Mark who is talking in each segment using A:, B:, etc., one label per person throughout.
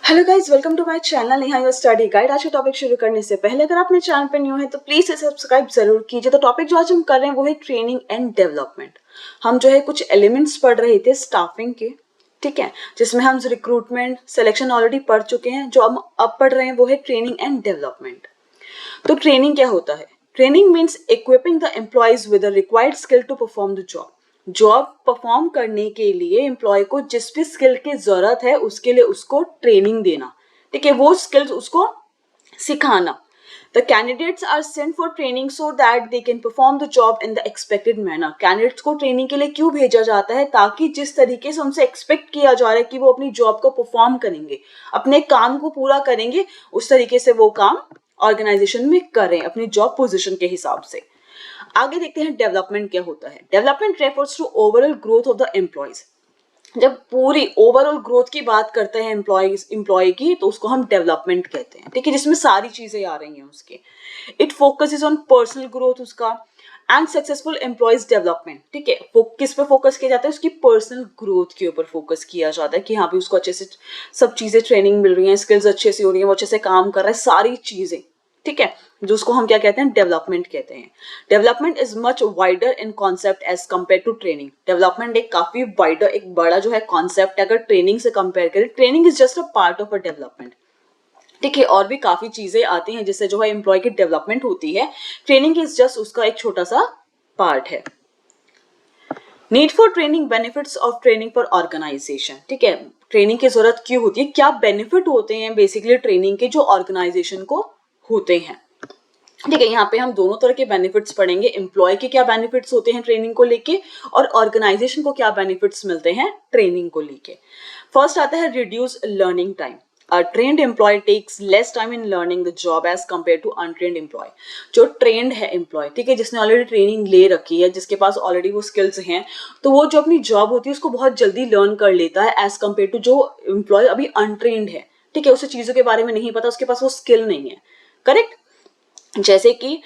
A: Hello guys, welcome to my channel यहाँ your study guide. आज का टॉपिक शुरू करने से पहले अगर आप मेरे चैनल पर न्यू है तो प्लीज इसे सब्सक्राइब जरूर कीजिए। तो टॉपिक जो आज हम कर रहे हैं वो है ट्रेनिंग एंड डेवलपमेंट। हम जो है कुछ एलिमेंट्स पढ़ रहे थे स्टाफिंग के, ठीक है, जिसमें हम रिक्रूटमेंट सिलेक्शन ऑलरेडी पढ़ चुके हैं। जो हम अब पढ़ रहे हैं वो है ट्रेनिंग एंड डेवलपमेंट। तो ट्रेनिंग क्या होता है? Training means equipping the employees with the required skill to perform the job. Job परफॉर्म करने के लिए एम्प्लॉय को जिस भी स्किल की जरूरत है उसके लिए उसको ट्रेनिंग देना, ठीक है, वो स्किल्स उसको सिखाना। The candidates are sent for training so that they can perform the job in the expected manner. Candidates को ट्रेनिंग के लिए क्यों भेजा जाता है? ताकि जिस तरीके से उनसे एक्सपेक्ट किया जा रहा है कि वो अपनी जॉब को परफॉर्म करेंगे, अपने काम को पूरा करेंगे, उस तरीके से वो काम ऑर्गेनाइजेशन में करें अपनी जॉब पोजीशन के हिसाब से। आगे देखते हैं डेवलपमेंट क्या होता है। Development refers to overall growth of the employees. जब पूरी ओवरऑल ग्रोथ की बात करते हैं एम्प्लॉय की तो उसको हम डेवलपमेंट कहते हैं, ठीक है, जिसमें सारी चीजें आ रही हैं उसके। It focuses on personal growth उसका एंड सक्सेसफुल एम्प्लॉयज डेवलपमेंट, ठीक है। किस पे फोकस किया जाता है? उसकी पर्सनल ग्रोथ के ऊपर फोकस किया जाता है कि हाँ भी उसको अच्छे से सब चीजें ट्रेनिंग मिल रही है, स्किल्स अच्छे से हो रही है, वो अच्छे से काम कर रहा है, सारी चीजें, ठीक है, जो उसको हम क्या कहते हैं? डेवलपमेंट कहते हैं। Development is much wider in concept as compare to training. Development एक काफी वाइडर, एक बड़ा जो है कॉन्सेप्ट है अगर ट्रेनिंग से कंपेयर करें। Training is just a part of a development, ठीक है, और भी काफी चीजें आती हैं जिससे जो है एम्प्लॉय की डेवलपमेंट होती है। ट्रेनिंग इज जस्ट उसका एक छोटा सा पार्ट है। Need for training, benefits of training for organisation, ठीक है, ट्रेनिंग की जरूरत क्यों होती है, क्या बेनिफिट होते हैं बेसिकली ट्रेनिंग के जो ऑर्गेनाइजेशन को होते हैं, ठीक है। यहाँ पे हम दोनों तरह के बेनिफिट्स पढ़ेंगे। एम्प्लॉय के क्या बेनिफिट्स होते हैं ट्रेनिंग को लेके, और ऑर्गेनाइजेशन को क्या बेनिफिट्स मिलते हैं ट्रेनिंग को लेके। फर्स्ट आता है reduce learning time. A trained employee takes less time in learning the job as compared to untrained employee. जो ट्रेंड है एम्प्लॉय, ठीक है, जिसने ऑलरेडी ट्रेनिंग ले रखी है, जिसके पास ऑलरेडी वो स्किल्स हैं, तो वो जो अपनी जॉब होती है उसको बहुत जल्दी लर्न कर लेता है एज कम्पेयर टू जो एम्प्लॉय अभी अनट्रेंड है, ठीक है, उसे चीजों के बारे में नहीं पता, उसके पास वो स्किल नहीं है। करेक्ट। जैसे कि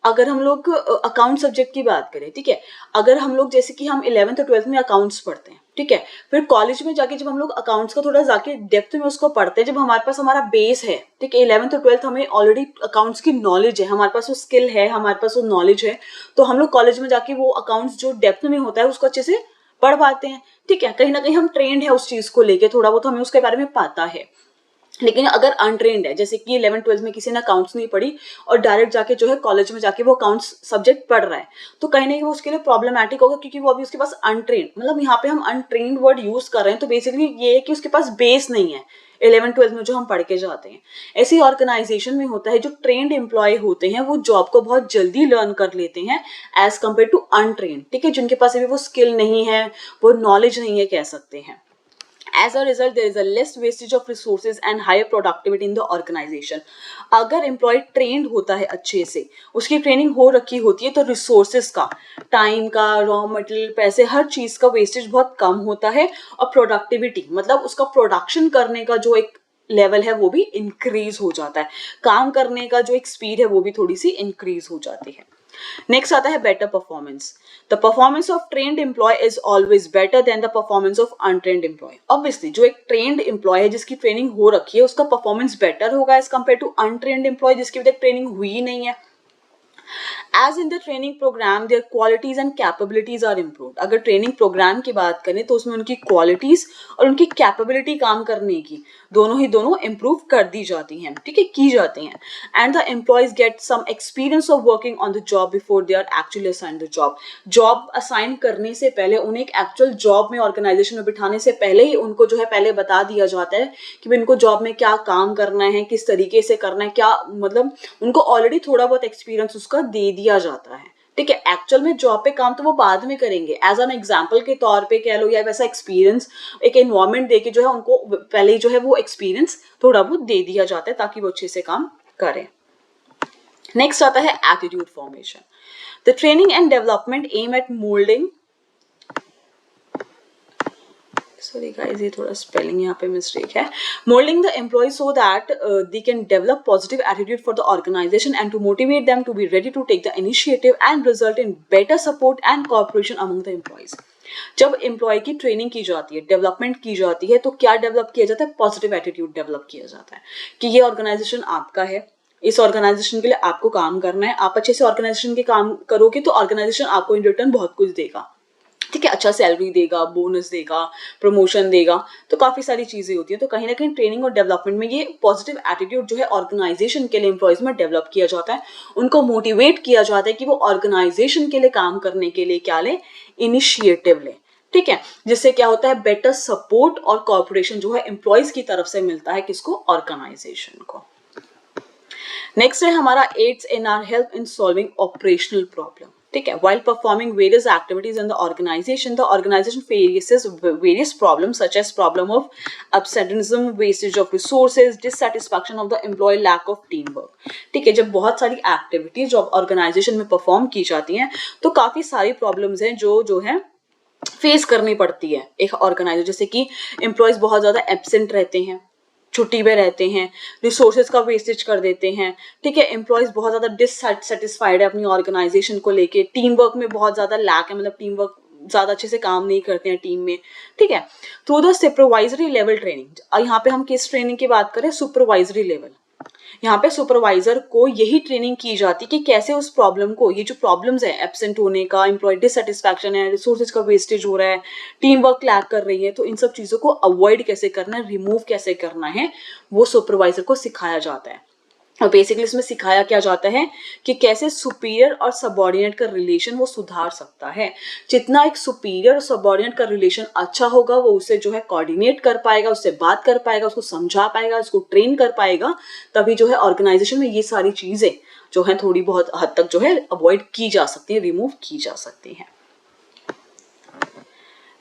A: अगर हम लोग अकाउंट सब्जेक्ट की बात करें, ठीक है, अगर हम लोग जैसे कि हम 11th और 12th में अकाउंट्स पढ़ते हैं, ठीक है, फिर कॉलेज में जाके जब हम लोग अकाउंट्स का थोड़ा जाके डेप्थ में उसको पढ़ते हैं, जब हमारे पास हमारा बेस है, ठीक है, 11th और 12th हमें ऑलरेडी अकाउंट्स की नॉलेज है, हमारे पास वो स्किल है, हमारे पास वो नॉलेज है, तो हम लोग कॉलेज में जाके वो अकाउंट्स जो डेप्थ में होता है उसको अच्छे से पढ़ पाते हैं, ठीक है, कहीं ना कहीं हम ट्रेंड है उस चीज को लेके, थोड़ा बहुत हमें उसके बारे में पता है। लेकिन अगर अनट्रेंड है, जैसे कि 11th-12th में किसी ने अकाउंट्स नहीं पढ़ी और डायरेक्ट जाके जो है कॉलेज में जाके वो अकाउंट्स सब्जेक्ट पढ़ रहा है, तो कहीं ना कहीं वो उसके लिए प्रॉब्लमैटिक होगा, क्योंकि वो अभी उसके पास अनट्रेंड, मतलब यहाँ पे हम अनट्रेंड वर्ड यूज कर रहे हैं, तो बेसिकली ये है कि उसके पास बेस नहीं है 11th-12th में जो हम पढ़ के जाते हैं। ऐसी ऑर्गेनाइजेशन में होता है जो ट्रेंड एम्प्लॉय होते हैं वो जॉब को बहुत जल्दी लर्न कर लेते हैं एज कम्पेयर टू अनट्रेंड, ठीक है, जिनके पास अभी वो स्किल नहीं है, वो नॉलेज नहीं है कह सकते हैं। As a result, there is a less wastage of resources and higher productivity in the organization. अगर एम्प्लॉय ट्रेंड होता है अच्छे से, उसकी ट्रेनिंग हो रखी होती है, तो रिसोर्सेज का, टाइम का, रॉ मटेरियल, पैसे, हर चीज का वेस्टेज बहुत कम होता है, और प्रोडक्टिविटी मतलब उसका प्रोडक्शन करने का जो एक लेवल है वो भी इंक्रीज हो जाता है, काम करने का जो एक स्पीड है वो भी थोड़ी सी इंक्रीज हो जाती है। नेक्स्ट आता है better performance. The performance of trained employee is always better than the performance of untrained employee. Obviously जो एक ट्रेन्ड एम्प्लॉय है, जिसकी ट्रेनिंग हो रखी है, उसका परफॉर्मेंस बेटर होगा as compare to untrained employee जिसकी अभी तक ट्रेनिंग हुई नहीं है। As in the training program, their qualities and capabilities are improved. अगर ट्रेनिंग प्रोग्राम की बात करें तो उसमें उनकी क्वालिटीज और उनकी कैपेबिलिटी काम करने की दोनों इम्प्रूव कर दी जाती हैं, ठीक है, की जाती हैं। And the employees get some experience of working on the job before they are actually assign the job. Job assign करने से पहले उन्हें एक एक्चुअल जॉब में ऑर्गेनाइजेशन में बिठाने से पहले ही उनको जो है पहले बता दिया जाता है कि इनको जॉब में क्या काम करना है, किस तरीके से करना है, क्या मतलब उनको ऑलरेडी थोड़ा बहुत एक्सपीरियंस उसका दे दिया जाता है, ठीक है। एक्चुअल में जॉब पे काम तो वो बाद में करेंगे, एज एन एग्जांपल के तौर पे कह लो, या वैसा एक्सपीरियंस एक एनवायरनमेंट देके जो है उनको पहले जो है वो एक्सपीरियंस थोड़ा बहुत दे दिया जाता है ताकि वो अच्छे से काम करें। नेक्स्ट आता है attitude formation. The training and development aim at moulding, sorry guys ये थोड़ा स्पेलिंग यहाँ पे मिस्टेक है, moulding the employee so that they can develop positive attitude for the organisation and to motivate them to be ready to take the initiative and result in better support and cooperation among the employees. जब employee की training की जाती है, development की जाती है, तो क्या डेवलप किया जाता है? पॉजिटिव एटीट्यूड डेवलप किया जाता है कि ये ऑर्गेनाइजेशन आपका है, इस ऑर्गेनाइजेशन के लिए आपको काम करना है, आप अच्छे से ऑर्गेनाइजेशन के काम करोगे तो ऑर्गेनाइजेशन आपको इन रिटर्न बहुत कुछ देगा, ठीक है, अच्छा सैलरी देगा, बोनस देगा, प्रमोशन देगा, तो काफी सारी चीजें होती है। तो कहीं ना कहीं ट्रेनिंग और डेवलपमेंट में ये पॉजिटिव एटीट्यूड जो है ऑर्गेनाइजेशन के लिए एम्प्लॉयज में डेवलप किया जाता है, उनको मोटिवेट किया जाता है कि वो ऑर्गेनाइजेशन के लिए काम करने के लिए क्या ले, इनिशिएटिव ले, ठीक है, जिससे क्या होता है, बेटर सपोर्ट और कॉर्पोरेशन जो है एम्प्लॉयज की तरफ से मिलता है किसको, ऑर्गेनाइजेशन को। नेक्स्ट है हमारा aids in or help in solving operational problem, ठीक है, while performing various activities in the organization faces various problems such as problem of absenteeism, wastage of resources, dissatisfaction of the employee, lack of teamwork, ठीक है, जब बहुत सारी activities जो organisation में perform की जाती हैं तो काफी सारी प्रॉब्लम्स हैं जो है फेस करनी पड़ती है एक ऑर्गेनाइजेशन, जैसे कि एम्प्लॉयज बहुत ज्यादा एब्सेंट रहते हैं, छुट्टी पे रहते हैं, रिसोर्सेज का वेस्टेज कर देते हैं, ठीक है, एम्प्लॉयज बहुत ज्यादा डिससेटिस्फाइड है अपनी ऑर्गेनाइजेशन को लेके, टीम वर्क में बहुत ज्यादा लैक है, मतलब टीम वर्क ज्यादा अच्छे से काम नहीं करते हैं टीम में, ठीक है। Through the supervisory level training, यहाँ पे हम किस ट्रेनिंग की बात करें, सुपरवाइजरी लेवल, यहाँ पे सुपरवाइजर को यही ट्रेनिंग की जाती है कि कैसे उस प्रॉब्लम को, ये जो प्रॉब्लम्स है एब्सेंट होने का, एम्प्लॉय डिससेटिस्फैक्शन है, रिसोर्सेज का वेस्टेज हो रहा है, टीम वर्क लैक कर रही है, तो इन सब चीजों को अवॉइड कैसे करना है, रिमूव कैसे करना है, वो सुपरवाइजर को सिखाया जाता है। और बेसिकली इसमें सिखाया क्या जाता है कि कैसे सुपीरियर और सबऑर्डिनेट का रिलेशन वो सुधार सकता है। जितना एक सुपीरियर और सबऑर्डिनेट का रिलेशन अच्छा होगा, वो उसे जो है कोऑर्डिनेट कर पाएगा, उससे बात कर पाएगा, उसको समझा पाएगा, उसको ट्रेन कर पाएगा, तभी जो है ऑर्गेनाइजेशन में ये सारी चीजें जो है थोड़ी बहुत हद तक जो है अवॉइड की जा सकती है, रिमूव की जा सकती है।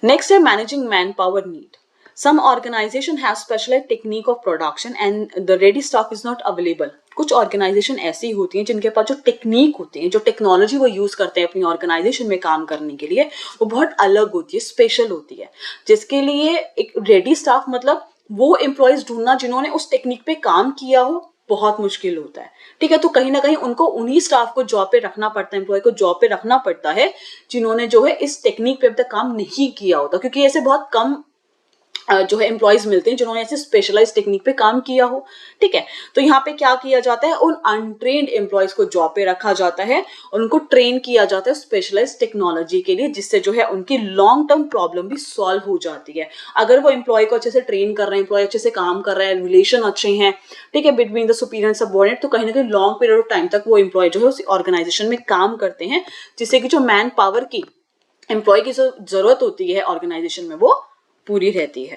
A: नेक्स्ट है managing man power need. Some organization have specialized technique of production and the ready stock is not available. कुछ ऑर्गेनाइजेशन ऐसी होती हैं जिनके पास जो टेक्निक होती है, जो टेक्नोलॉजी वो यूज करते हैं अपनी ऑर्गेनाइजेशन में काम करने के लिए, वो बहुत अलग होती है, स्पेशल होती है, जिसके लिए एक रेडी स्टाफ, मतलब वो एम्प्लॉयज ढूंढना जिन्होंने उस टेक्निक पे काम किया हो, बहुत मुश्किल होता है, ठीक है। तो कहीं ना कहीं उनको उन्हीं स्टाफ को जॉब पे रखना पड़ता है, एम्प्लॉय को जॉब पे रखना पड़ता है जिन्होंने जो है इस टेक्निक पे अब तक काम नहीं किया होता, क्योंकि ऐसे बहुत कम जो है एम्प्लॉयज मिलते हैं जिन्होंने ऐसे स्पेशलाइज टेक्निक पे काम किया हो, ठीक है। तो यहाँ पे क्या किया जाता है, उन अनट्रेन्ड एम्प्लॉयज को जॉब पे रखा जाता है और उनको ट्रेन किया जाता है स्पेशलाइज टेक्नोलॉजी के लिए, जिससे जो है उनकी लॉन्ग टर्म प्रॉब्लम भी सॉल्व हो जाती है। अगर वो एम्प्लॉय को अच्छे से ट्रेन कर रहे हैं, एम्प्लॉय अच्छे से काम कर रहे हैं, रिलेशन अच्छे हैं, ठीक है, between the superior and subordinate, तो कहीं ना कहीं लॉन्ग पीरियड ऑफ टाइम तक वो एम्प्लॉय जो है उस ऑर्गेनाइजेशन में काम करते हैं, जिससे कि जो मैन पावर की एम्प्लॉय की जो जरूरत होती है ऑर्गेनाइजेशन में वो पूरी रहती है।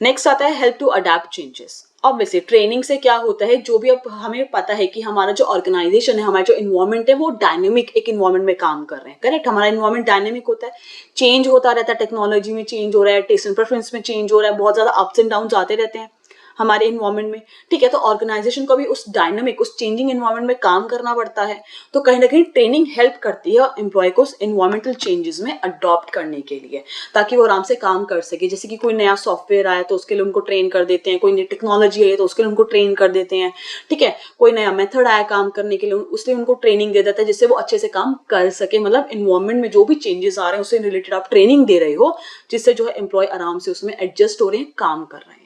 A: नेक्स्ट आता है help to adapt changes. Obviously training से क्या होता है, जो भी अब हमें पता है कि हमारा जो ऑर्गेनाइजेशन है, हमारा जो इन्वायरमेंट है, वो डायनेमिक एक इन्वायरमेंट में काम कर रहे हैं, करेक्ट। हमारा इन्वायरमेंट डायनेमिक होता है, चेंज होता रहता है, टेक्नोलॉजी में चेंज हो रहा है, टेस्ट एंड प्रेफरेंस में चेंज हो रहा है, बहुत ज्यादा अप्स एंड डाउन आते रहते हैं हमारे इन्वायरमेंट में, ठीक है। तो ऑर्गेनाइजेशन को भी उस डायनेमिक, उस चेंजिंग इन्वायरमेंट में काम करना पड़ता है, तो कहीं ना कहीं ट्रेनिंग हेल्प करती है एम्प्लॉय को उस इन्वायरमेंटल चेंजेस में अडॉप्ट करने के लिए, ताकि वो आराम से काम कर सके। जैसे कि कोई नया सॉफ्टवेयर आया तो उसके लिए उनको ट्रेन कर देते हैं, कोई नई टेक्नोलॉजी आई तो उसके लिए उनको ट्रेन कर देते हैं, ठीक है, कोई नया मेथड आया काम करने के लिए, उसलिए उनको ट्रेनिंग दे देता है, जिससे वो अच्छे से काम कर सके। मतलब इन्वायरमेंट में जो भी चेंजेस आ रहे हैं उससे रिलेटेड आप ट्रेनिंग दे रहे हो, जिससे जो है एम्प्लॉय आराम से उसमें एडजस्ट हो रहे हैं, काम कर रहे हैं।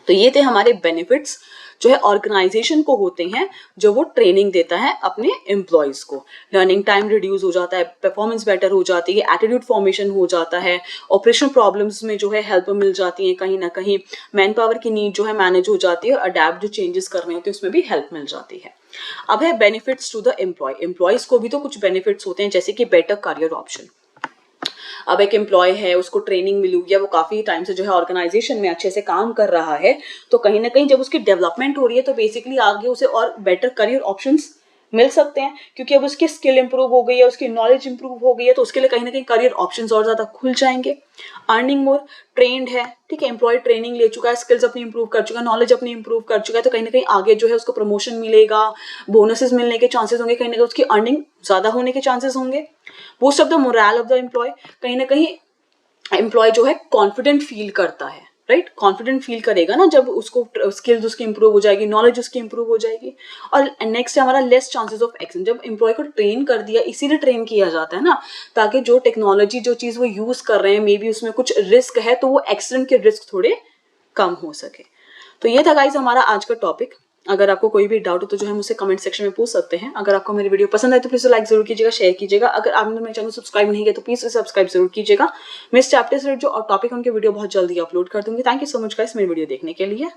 A: तो ये थे हमारे बेनिफिट्स जो है ऑर्गेनाइजेशन को होते हैं जो वो ट्रेनिंग देता है अपने एम्प्लॉयज को। लर्निंग टाइम रिड्यूस हो जाता है, परफॉर्मेंस बेटर हो जाती है, एटीट्यूड फॉर्मेशन हो जाता है, ऑपरेशनल प्रॉब्लम्स में जो है हेल्प मिल जाती है, कहीं ना कहीं मैन पावर की नीड जो है मैनेज हो जाती है, और अडेप्ट जो चेंजेस करने होते हैं उसमें भी हेल्प मिल जाती है। अब है benefits to the employee. Employees को भी तो कुछ बेनिफिट्स होते हैं, जैसे कि बेटर करियर ऑप्शन। अब एक एम्प्लॉय है, उसको ट्रेनिंग मिली हुई है, वो काफी टाइम से जो है ऑर्गेनाइजेशन में अच्छे से काम कर रहा है, तो कहीं ना कहीं जब उसकी डेवलपमेंट हो रही है तो बेसिकली आगे उसे और बेटर करियर ऑप्शंस मिल सकते हैं, क्योंकि अब उसकी स्किल इंप्रूव हो गई है, उसकी नॉलेज इंप्रूव हो गई है, तो उसके लिए कहीं ना कहीं करियर ऑप्शंस और ज्यादा खुल जाएंगे। अर्निंग मोर, ट्रेंड है, ठीक है, एम्प्लॉय ट्रेनिंग ले चुका है, स्किल्स अपनी इंप्रूव कर चुका है, नॉलेज अपनी इंप्रूव कर चुका है, तो कहीं ना कहीं आगे जो है उसको प्रमोशन मिलेगा, बोनसेस मिलने के चांसेस होंगे, कहीं ना कहीं उसकी अर्निंग ज्यादा होने के चांसेस होंगे। Boost of the moral of the employee, कहीं ना कहीं एम्प्लॉय जो है कॉन्फिडेंट फील करता है, राइट, कॉन्फिडेंट फील करेगा ना जब उसको स्किल्स उसकी इंप्रूव हो जाएगी, नॉलेज उसकी इंप्रूव हो जाएगी। और नेक्स्ट है हमारा लेस चांसेस ऑफ एक्सीडेंट। जब एम्प्लॉय को ट्रेन कर दिया, इसीलिए ट्रेन किया जाता है ना, ताकि जो टेक्नोलॉजी जो चीज़ वो यूज़ कर रहे हैं मे बी उसमें कुछ रिस्क है तो वो एक्सीडेंट के रिस्क थोड़े कम हो सके। तो ये था गाइस हमारा आज का टॉपिक। अगर आपको कोई भी डाउट हो तो जो है मुझसे कमेंट सेक्शन में पूछ सकते हैं। अगर आपको मेरी वीडियो पसंद आए तो प्लीज लाइक जरूर कीजिएगा, शेयर कीजिएगा। अगर आपने मेरे चैनल सब्सक्राइब नहीं किया तो प्लीज सब्सक्राइब जरूर कीजिएगा। मैं इस चैप्टर से जो टॉपिक उनके वीडियो बहुत जल्दी अपलोड कर दूंगी। Thank you so much guys मेरी वीडियो देखने के लिए।